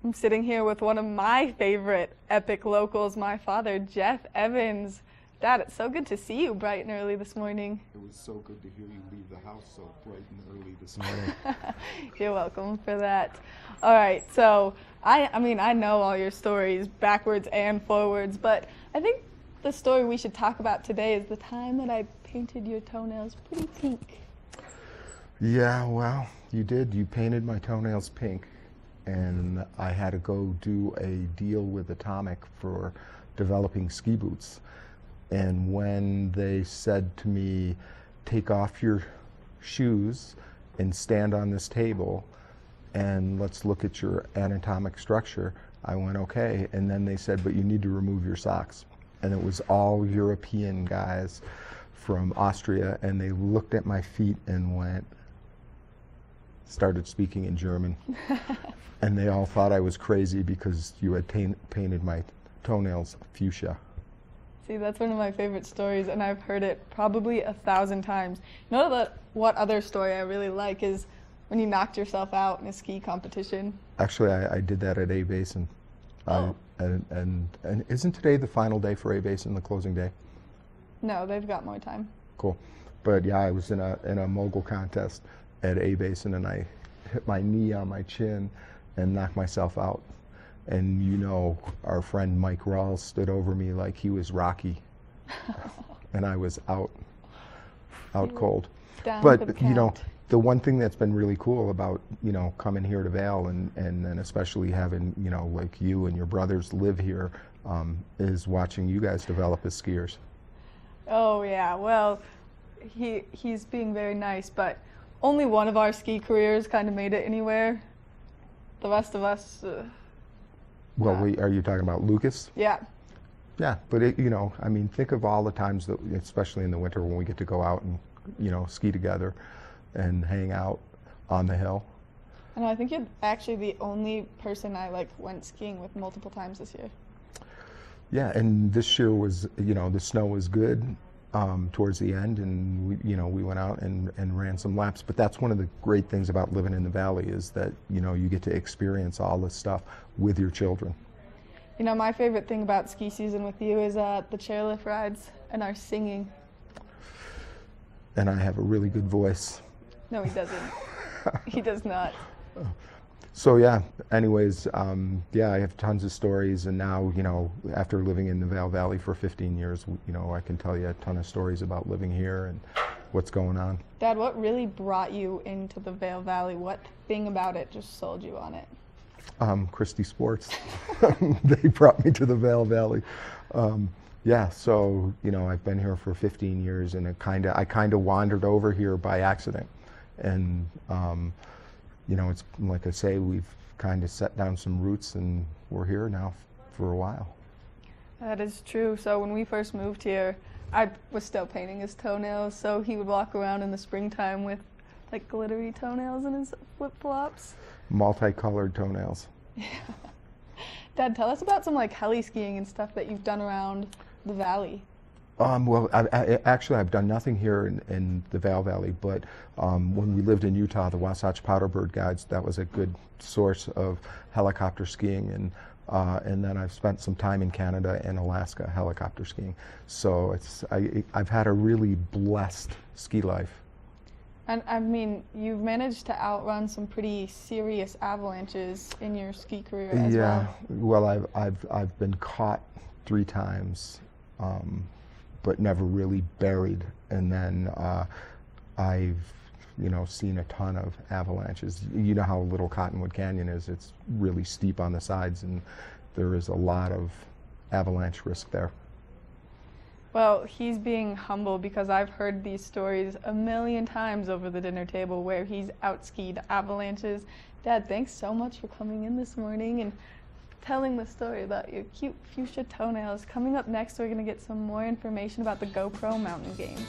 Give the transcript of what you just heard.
I'm sitting here with one of my favorite epic locals, my father, Jeff Evans. Dad, it's so good to see you bright and early this morning. It was so good to hear you leave the house so bright and early this morning. You're welcome for that. All right, so I mean, I know all your stories backwards and forwards, but I think the story we should talk about today is the time that I painted your toenails pretty pink. Yeah, well, you did. You painted my toenails pink, and I had to go do a deal with Atomic for developing ski boots. And when they said to me, take off your shoes and stand on this table and let's look at your anatomic structure, I went, okay. And then they said, but you need to remove your socks. And it was all European guys from Austria, and they looked at my feet and started speaking in German. And they all thought I was crazy because you had painted my toenails fuchsia. See, that's one of my favorite stories, and I've heard it probably 1,000 times. You know what other story I really like is when you knocked yourself out in a ski competition. Actually, I did that at A Basin. Oh. And isn't today the final day for A Basin, the closing day? No, they've got more time. Cool. But yeah, I was in a mogul contest at A Basin, and I hit my knee on my chin and knocked myself out. And you know, our friend Mike Rawls stood over me like he was Rocky, and I was out cold. But you know, the one thing that's been really cool about, you know, coming here to Vail and then especially having, you know, like you and your brothers live here, is watching you guys develop as skiers. Oh yeah, well, he's being very nice, but only one of our ski careers kind of made it anywhere. The rest of us. Well, are you talking about Lucas? Yeah. Yeah, but you know, I mean, think of all the times that, especially in the winter, when we get to go out and, you know, ski together and hang out on the hill. And I think you're actually the only person I went skiing with multiple times this year. Yeah, and this year was, you know, the snow was good towards the end, and we went out and ran some laps. But that's one of the great things about living in the valley is that, you know, you get to experience all this stuff with your children. You know, my favorite thing about ski season with you is the chairlift rides and our singing. And I have a really good voice. No, he doesn't. He does not. So yeah, anyways, yeah, I have tons of stories, and now, you know, after living in the Vail Valley for 15 years, you know, I can tell you a ton of stories about living here and what's going on. Dad, what really brought you into the Vail Valley? What thing about it just sold you on it? Christie Sports. They brought me to the Vail Valley. Yeah, so, you know, I've been here for 15 years, and I kind of wandered over here by accident. And, you know, it's like I say, we've kind of set down some roots, and we're here now for a while. That is true. So when we first moved here, I was still painting his toenails, so he would walk around in the springtime with like glittery toenails in his flip-flops. Multicolored toenails. Yeah. Dad, tell us about some like heli skiing and stuff that you've done around the valley. Well, actually, I've done nothing here in the Vail Valley, but when we lived in Utah, the Wasatch Powderbird Guides, that was a good source of helicopter skiing, and then I've spent some time in Canada and Alaska helicopter skiing. So I've had a really blessed ski life. And I mean, you've managed to outrun some pretty serious avalanches in your ski career as well. Yeah, well, I've been caught 3 times. But never really buried. And then I've, you know, seen a ton of avalanches. You know how Little Cottonwood Canyon is. It's really steep on the sides, and there is a lot of avalanche risk there. Well, he's being humble because I've heard these stories a million times over the dinner table where he's outskied avalanches. Dad, thanks so much for coming in this morning and telling the story about your cute fuchsia toenails. Coming up next, we're going to get some more information about the GoPro Mountain Games.